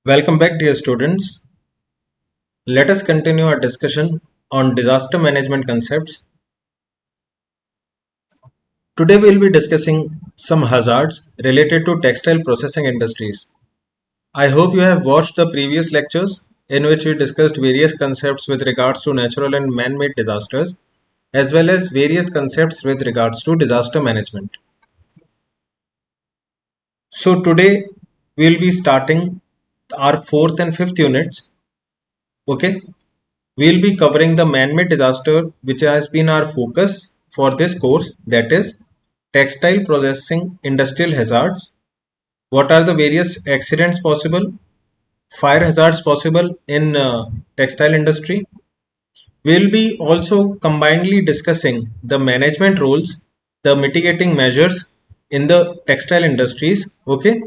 Welcome back, dear students. Let us continue our discussion on disaster management concepts. Today we will be discussing some hazards related to textile processing industries. I hope you have watched the previous lectures in which we discussed various concepts with regards to natural and man-made disasters as well as various concepts with regards to disaster management. So today we will be starting our fourth and fifth units. Okay, we'll be covering the man-made disaster which has been our focus for this course, that is textile processing industrial hazards. What are the various accidents possible, fire hazards possible in textile industry. We'll be also combinedly discussing the management roles, the mitigating measures in the textile industries. Okay,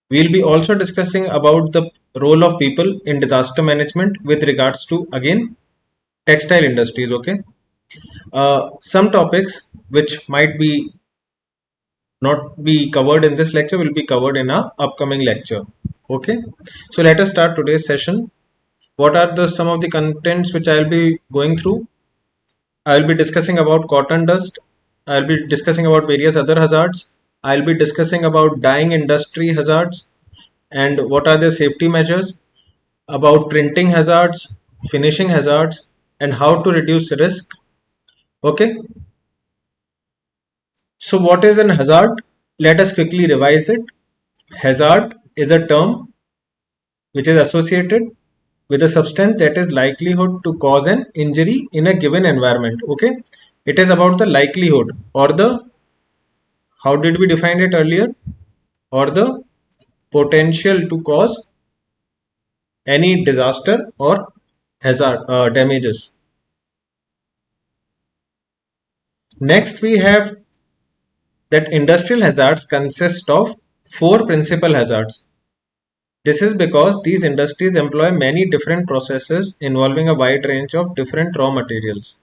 we'll be also discussing about the role of people in disaster management with regards to again textile industries. Okay, some topics which might be not be covered in this lecture will be covered in our upcoming lecture. Okay, so let us start today's session. What are the some of the contents which I will be going through? I will be discussing about cotton dust. I will be discussing about various other hazards. I will be discussing about dyeing industry hazards and what are the safety measures, about printing hazards, finishing hazards, and how to reduce risk. Okay, so what is an hazard? Let us quickly revise it. Hazard is a term which is associated with a substance that is likelihood to cause an injury in a given environment. Okay, it is about the likelihood or the, how did we define it earlier, or the potential to cause any disaster or hazard damages. Next we have that industrial hazards consist of four principal hazards. This is because these industries employ many different processes involving a wide range of different raw materials.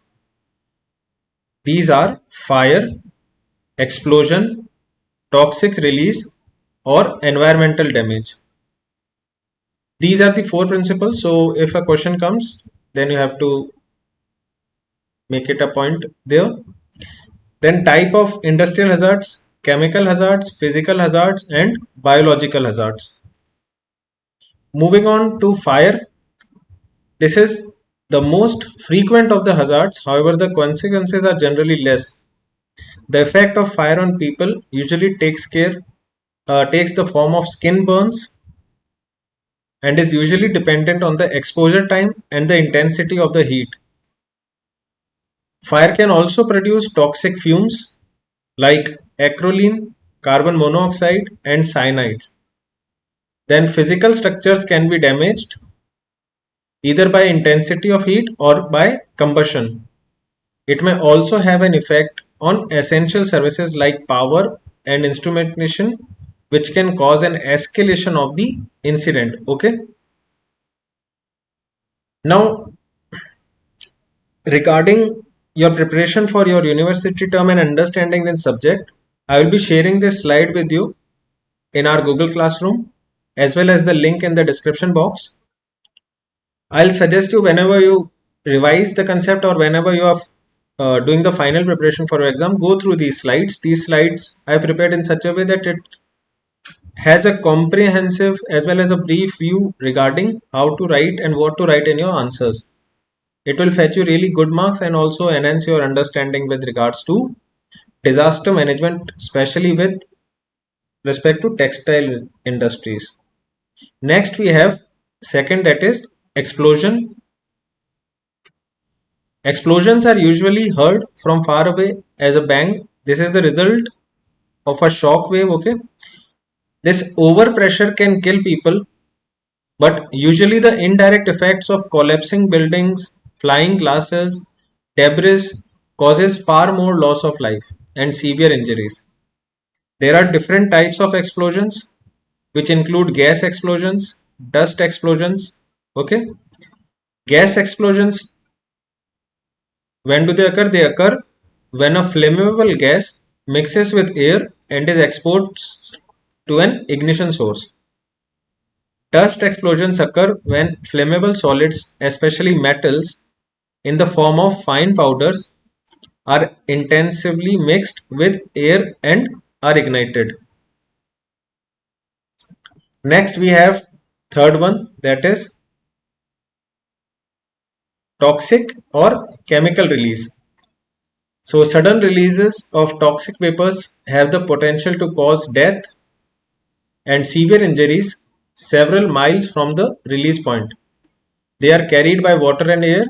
These are fire, explosion, toxic release, or environmental damage. These are the four principles. So if a question comes, then you have to make it a point there. Then type of industrial hazards, chemical hazards, physical hazards, and biological hazards. Moving on to fire, this is the most frequent of the hazards, however, the consequences are generally less. The effect of fire on people usually takes the form of skin burns and is usually dependent on the exposure time and the intensity of the heat. Fire can also produce toxic fumes like acrolein, carbon monoxide, and cyanides. Then physical structures can be damaged either by intensity of heat or by combustion. It may also have an effect on essential services like power and instrumentation, which can cause an escalation of the incident. Okay. Now, regarding your preparation for your university term and understanding this subject, I will be sharing this slide with you in our Google Classroom as well as the link in the description box. I'll suggest you whenever you revise the concept or whenever you are doing the final preparation for your exam, go through these slides. These slides I prepared in such a way that it has a comprehensive as well as a brief view regarding how to write and what to write in your answers. It will fetch you really good marks and also enhance your understanding with regards to disaster management, especially with respect to textile industries. Next we have second, that is explosion. Explosions are usually heard from far away as a bang. This is the result of a shock wave. Okay, this overpressure can kill people, but usually the indirect effects of collapsing buildings, flying glasses, debris causes far more loss of life and severe injuries. There are different types of explosions which include gas explosions, dust explosions. Okay, gas explosions, when do they occur? They occur when a flammable gas mixes with air and is exposed to an ignition source. Dust explosions occur when flammable solids, especially metals, in the form of fine powders, are intensively mixed with air and are ignited. Next, we have third one, that is toxic or chemical release. So, sudden releases of toxic vapors have the potential to cause death and severe injuries several miles from the release point. They are carried by water and air,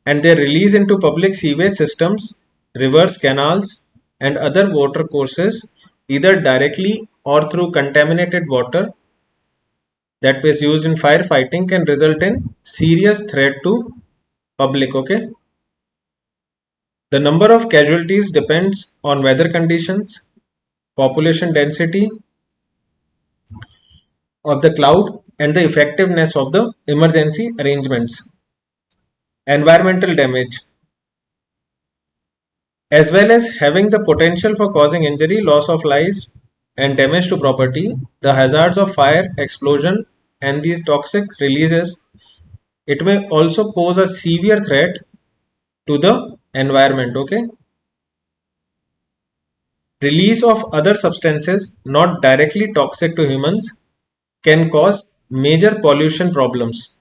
and their release into public sewage systems, rivers, canals, and other water courses, either directly or through contaminated water that was used in firefighting, can result in serious threat to public. Okay, the number of casualties depends on weather conditions, population density of the cloud, and the effectiveness of the emergency arrangements. Environmental damage, as well as having the potential for causing injury, loss of lives, and damage to property, the hazards of fire, explosion, and these toxic releases, it may also pose a severe threat to the environment. Okay, release of other substances not directly toxic to humans can cause major pollution problems.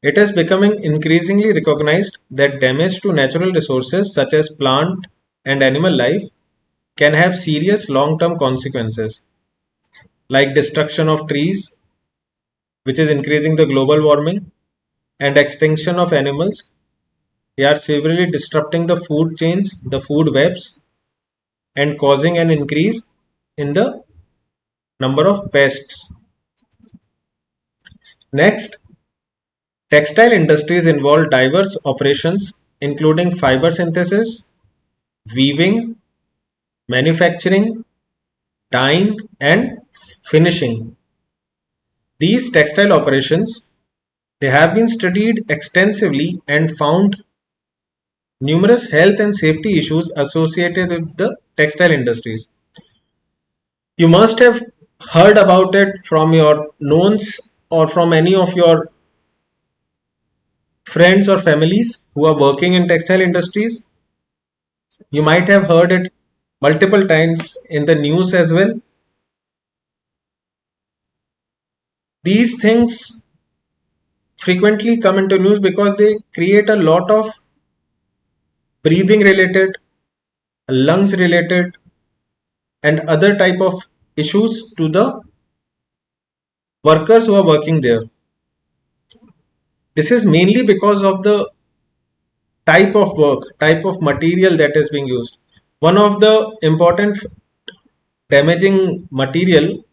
It is becoming increasingly recognized that damage to natural resources such as plant and animal life can have serious long-term consequences, like destruction of trees, which is increasing the global warming, and extinction of animals. They are severely disrupting the food chains, the food webs, and causing an increase in the number of pests. Next, textile industries involve diverse operations including fiber synthesis, weaving, manufacturing, dyeing, and finishing. These textile operations, they have been studied extensively and found numerous health and safety issues associated with the textile industries. You must have heard about it from your knowns or from any of your friends or families who are working in textile industries. You might have heard it multiple times in the news as well. These things frequently come into news because they create a lot of breathing related, lungs related, and other type of issues to the workers who are working there. This is mainly because of the type of work, type of material that is being used. One of the important damaging material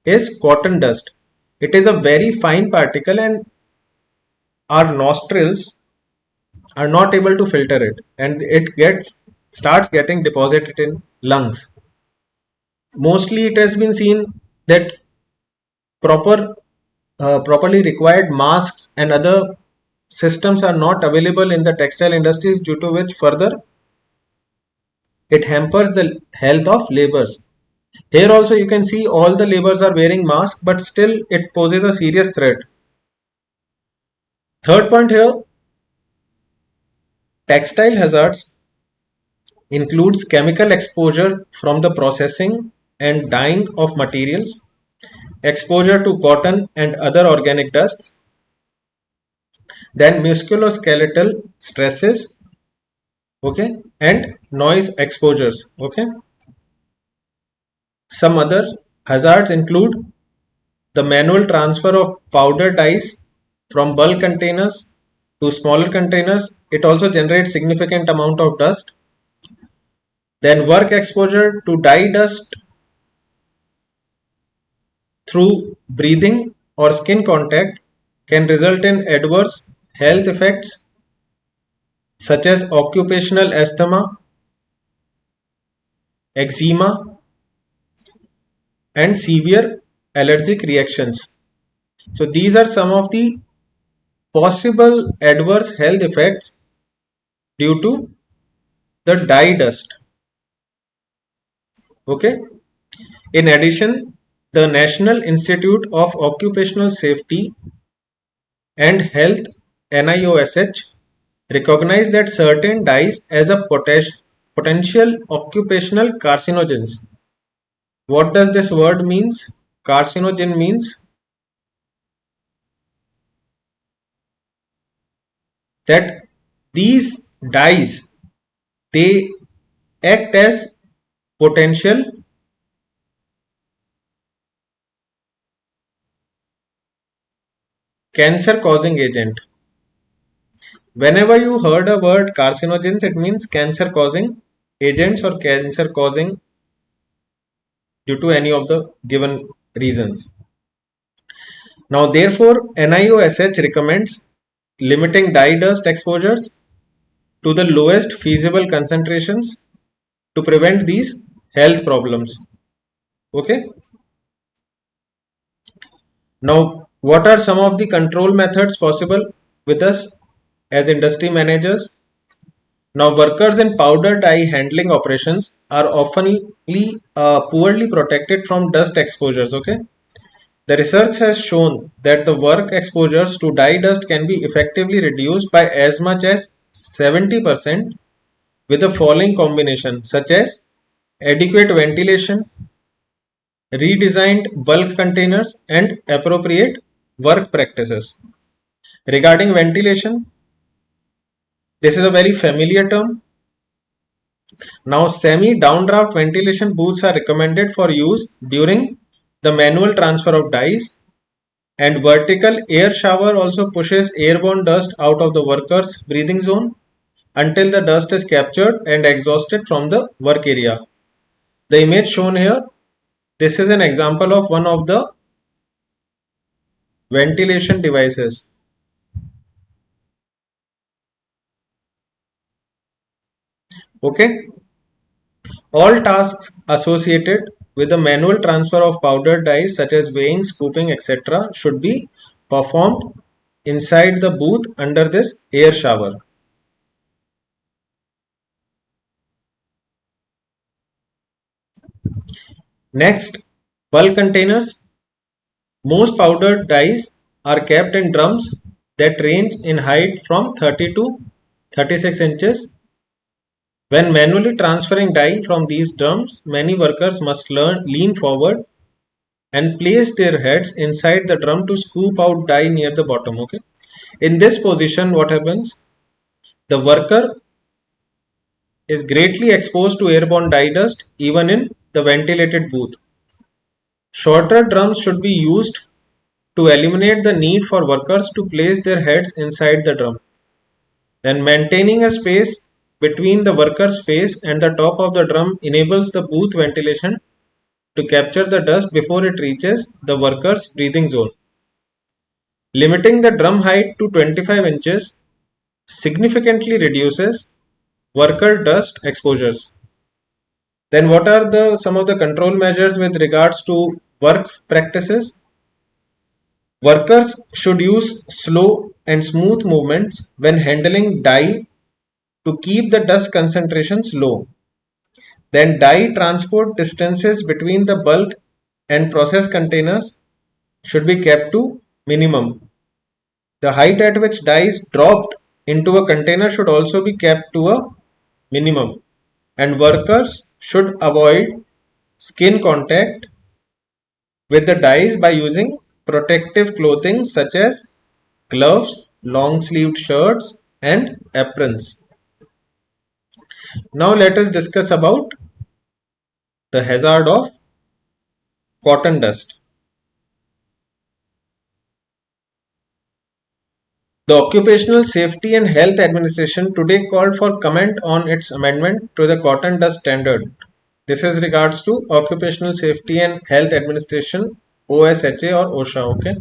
is cotton dust. It is a very fine particle, and our nostrils are not able to filter it, and it gets starts getting deposited in lungs. Mostly it has been seen that properly required masks and other systems are not available in the textile industries, due to which further it hampers the health of laborers. Here also you can see all the laborers are wearing masks, but still it poses a serious threat. Third point here, textile hazards includes chemical exposure from the processing and dyeing of materials, exposure to cotton and other organic dusts, then musculoskeletal stresses, okay, and noise exposures. Okay, some other hazards include the manual transfer of powder dyes from bulk containers to smaller containers. It also generates significant amount of dust. Then work exposure to dye dust through breathing or skin contact can result in adverse health effects such as occupational asthma, eczema, and severe allergic reactions. So these are some of the possible adverse health effects due to the dye dust. Okay. In addition, the National Institute of Occupational Safety and Health NIOSH recognize that certain dyes as a potential occupational carcinogens. What does this word means? Carcinogen means that these dyes, they act as potential cancer causing agent. Whenever you heard a word carcinogens, it means cancer causing agents or cancer causing due to any of the given reasons. Now, therefore, NIOSH recommends limiting dye dust exposures to the lowest feasible concentrations to prevent these health problems. Okay. Now, what are some of the control methods possible with us as industry managers? Now, workers in powder dye handling operations are often poorly protected from dust exposures. Okay. The research has shown that the work exposures to dye dust can be effectively reduced by as much as 70% with the following combination, such as adequate ventilation, redesigned bulk containers, and appropriate work practices. Regarding ventilation, this is a very familiar term. Now, semi downdraft ventilation booths are recommended for use during the manual transfer of dyes, and vertical air shower also pushes airborne dust out of the worker's breathing zone until the dust is captured and exhausted from the work area. The image shown here, this is an example of one of the ventilation devices. Okay. All tasks associated with the manual transfer of powdered dyes such as weighing, scooping, etc. should be performed inside the booth under this air shower. Next, bulk containers. Most powdered dyes are kept in drums that range in height from 30 to 36 inches. When manually transferring dye from these drums, many workers must lean forward and place their heads inside the drum to scoop out dye near the bottom. Okay. In this position, what happens? The worker is greatly exposed to airborne dye dust even in the ventilated booth. Shorter drums should be used to eliminate the need for workers to place their heads inside the drum. Then maintaining a space between the worker's face and the top of the drum enables the booth ventilation to capture the dust before it reaches the worker's breathing zone. Limiting the drum height to 25 inches significantly reduces worker dust exposures. Then what are the some of the control measures with regards to work practices? Workers should use slow and smooth movements when handling dye to keep the dust concentrations low. Then dye transport distances between the bulk and process containers should be kept to minimum. The height at which dye is dropped into a container should also be kept to a minimum. And workers should avoid skin contact with the dyes by using protective clothing such as gloves, long sleeved shirts, and aprons. Now let us discuss about the hazard of cotton dust. The Occupational Safety and Health Administration today called for comment on its amendment to the cotton dust standard. This is regards to Occupational Safety and Health Administration, OSHA or OSHA. Okay.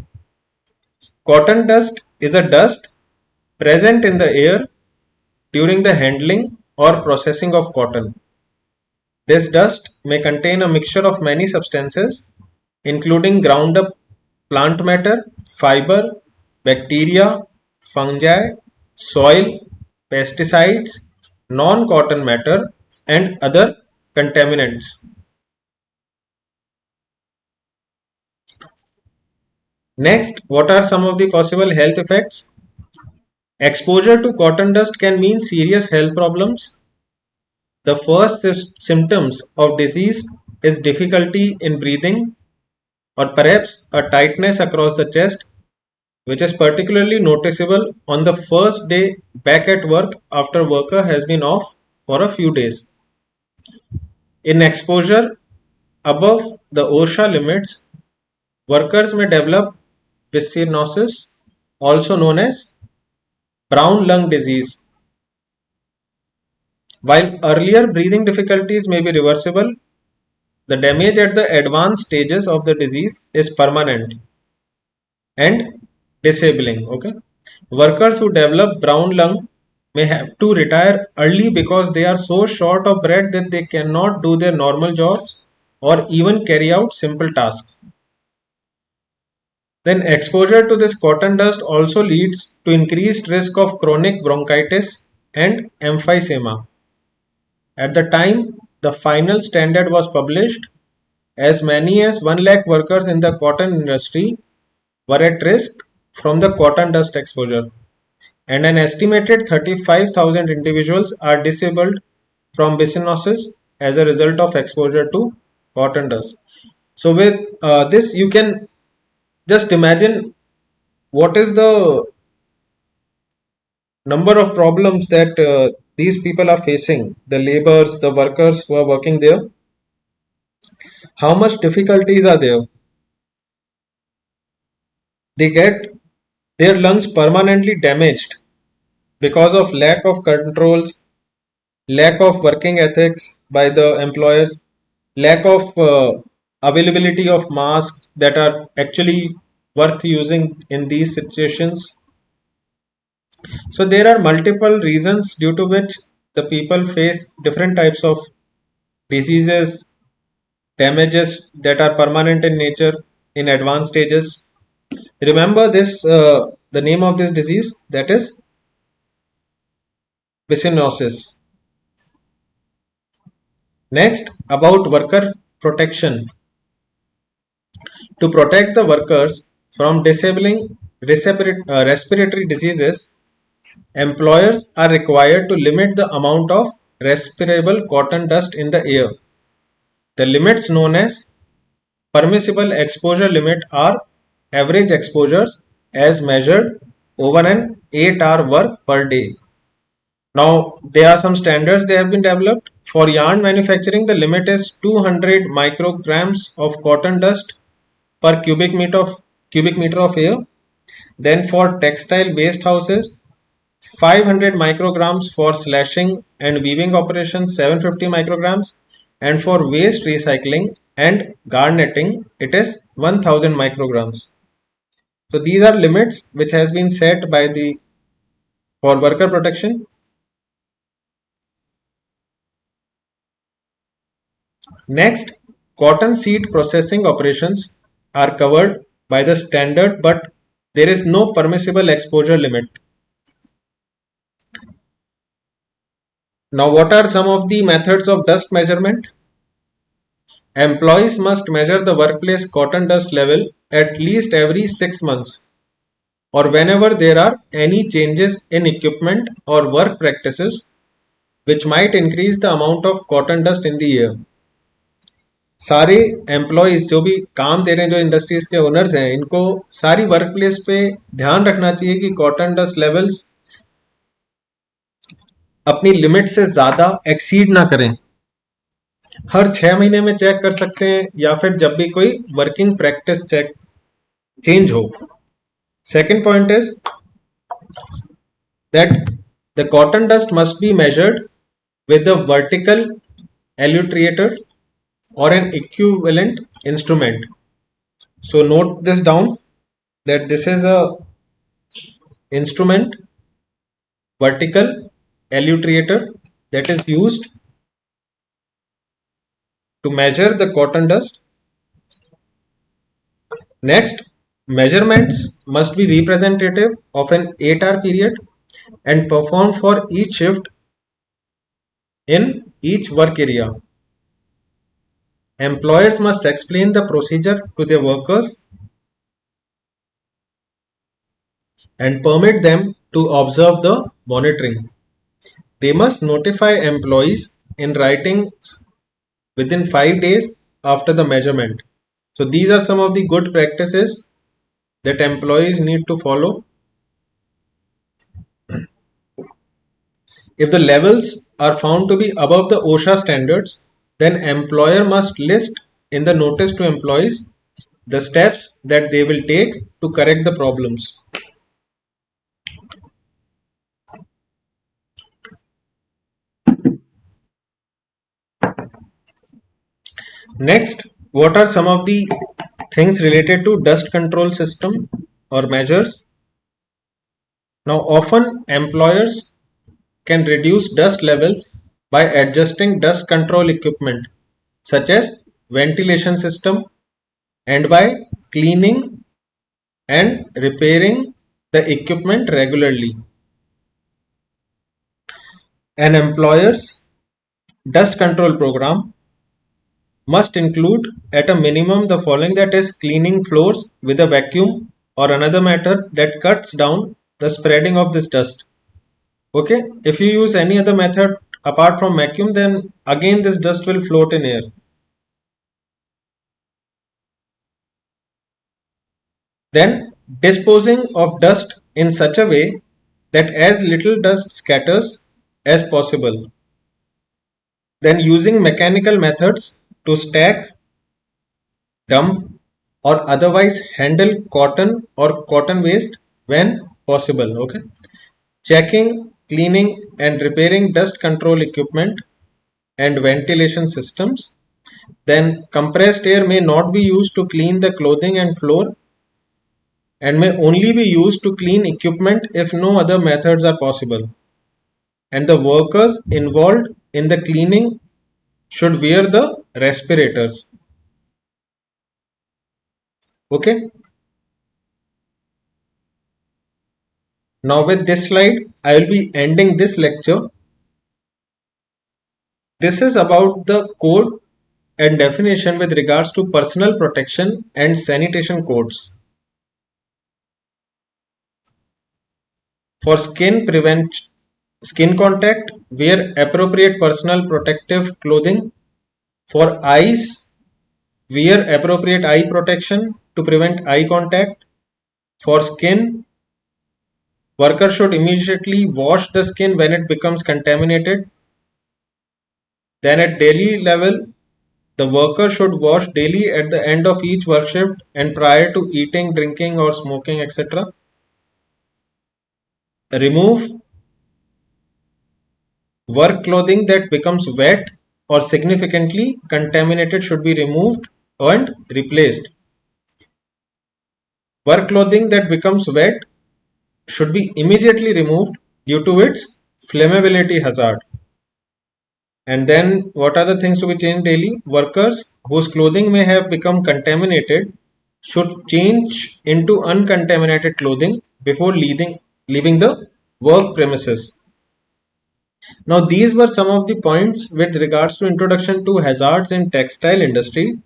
Cotton dust is a dust present in the air during the handling or processing of cotton. This dust may contain a mixture of many substances, including ground up plant matter, fiber, bacteria, fungi, soil, pesticides, non cotton matter, and other contaminants. Next, what are some of the possible health effects? Exposure to cotton dust can mean serious health problems. The first symptoms of disease is difficulty in breathing or perhaps a tightness across the chest, which is particularly noticeable on the first day back at work after worker has been off for a few days. In exposure above the OSHA limits, workers may develop byssinosis, also known as brown lung disease. While earlier breathing difficulties may be reversible, the damage at the advanced stages of the disease is permanent and disabling. Okay, workers who develop brown lung may have to retire early because they are so short of breath that they cannot do their normal jobs or even carry out simple tasks. Then exposure to this cotton dust also leads to increased risk of chronic bronchitis and emphysema. At the time the final standard was published, as many as 1 lakh workers in the cotton industry were at risk from the cotton dust exposure, and an estimated 35,000 individuals are disabled from byssinosis as a result of exposure to cotton dust. So, with this, you can just imagine what is the number of problems that these people are facing, the laborers, the workers who are working there, how much difficulties are there. They get their lungs permanently damaged because of lack of controls, lack of working ethics by the employers, lack of availability of masks that are actually worth using in these situations. So there are multiple reasons due to which the people face different types of diseases, damages that are permanent in nature in advanced stages. Remember this, the name of this disease, that is byssinosis. Next, about worker protection. To protect the workers from disabling respiratory diseases, employers are required to limit the amount of respirable cotton dust in the air. The limits known as permissible exposure limit are average exposures as measured over an 8-hour work per day. Now, there are some standards they have been developed. For yarn manufacturing, the limit is 200 micrograms of cotton dust per cubic meter of air. Then for textile waste houses, 500 micrograms for slashing and weaving operations, 750 micrograms, and for waste recycling and garnetting, it is 1000 micrograms. So these are limits which has been set by the for worker protection. Next, cotton seed processing operations are covered by the standard, but there is no permissible exposure limit. Now, what are some of the methods of dust measurement? Employees must measure the workplace cotton dust level at least every 6 months or whenever there are any changes in equipment or work practices which might increase the amount of cotton dust in the air. सारे employees जो भी काम दे रहे हैं, जो industries के owners हैं, इनको सारी वर्क प्लेस पे ध्यान रखना चाहिए कि कॉटन डस्ट लेवल्स अपनी लिमिट से ज्यादा एक्सीड ना करें. हर 6 महीने में चेक कर सकते हैं या फिर जब भी कोई वर्किंग प्रैक्टिस चेक चेंज हो. Second point is that the cotton dust must be measured with the vertical allutrator or an equivalent instrument. So note this down that this is a instrument, vertical allutrator, that is used to measure the cotton dust. Next, measurements must be representative of an 8-hour period and performed for each shift in each work area. Employers must explain the procedure to their workers and permit them to observe the monitoring. They must notify employees in writing within 5 days after the measurement. So these are some of the good practices that employees need to follow. If the levels are found to be above the OSHA standards, then employer must list in the notice to employees the steps that they will take to correct the problems. Next, what are some of the things related to dust control system or measures? Now, often employers can reduce dust levels by adjusting dust control equipment such as ventilation system and by cleaning and repairing the equipment regularly. An employer's dust control program must include at a minimum the following, that is cleaning floors with a vacuum or another method that cuts down the spreading of this dust. Okay, if you use any other method apart from vacuum, then again this dust will float in air. Then disposing of dust in such a way that as little dust scatters as possible. Then using mechanical methods to stack, dump or otherwise handle cotton or cotton waste when possible. Okay, checking, cleaning and repairing dust control equipment and ventilation systems. Then compressed air may not be used to clean the clothing and floor and may only be used to clean equipment if no other methods are possible. And the workers involved in the cleaning should wear the respirators. Okay. Now with this slide, I will be ending this lecture. This is about the code and definition with regards to personal protection and sanitation codes. For skin contact, wear appropriate personal protective clothing. For eyes, wear appropriate eye protection to prevent eye contact. For skin, worker should immediately wash the skin when it becomes contaminated. Then at daily level, the worker should wash daily at the end of each work shift and prior to eating, drinking or smoking, etc. Remove work clothing that becomes wet or significantly contaminated should be removed and replaced. Work clothing that becomes wet should be immediately removed due to its flammability hazard. And then what are the things to be changed daily? Workers whose clothing may have become contaminated should change into uncontaminated clothing before leaving the work premises. Now these were some of the points with regards to introduction to hazards in textile industry.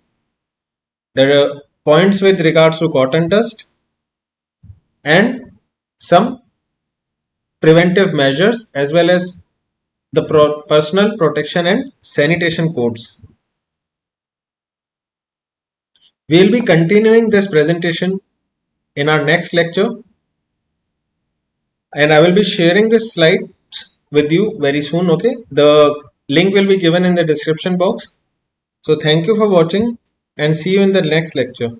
There are points with regards to cotton dust and some preventive measures as well as the personal protection and sanitation codes. We will be continuing this presentation in our next lecture and I will be sharing this slide with you very soon. Okay, the link will be given in the description box. So thank you for watching and see you in the next lecture.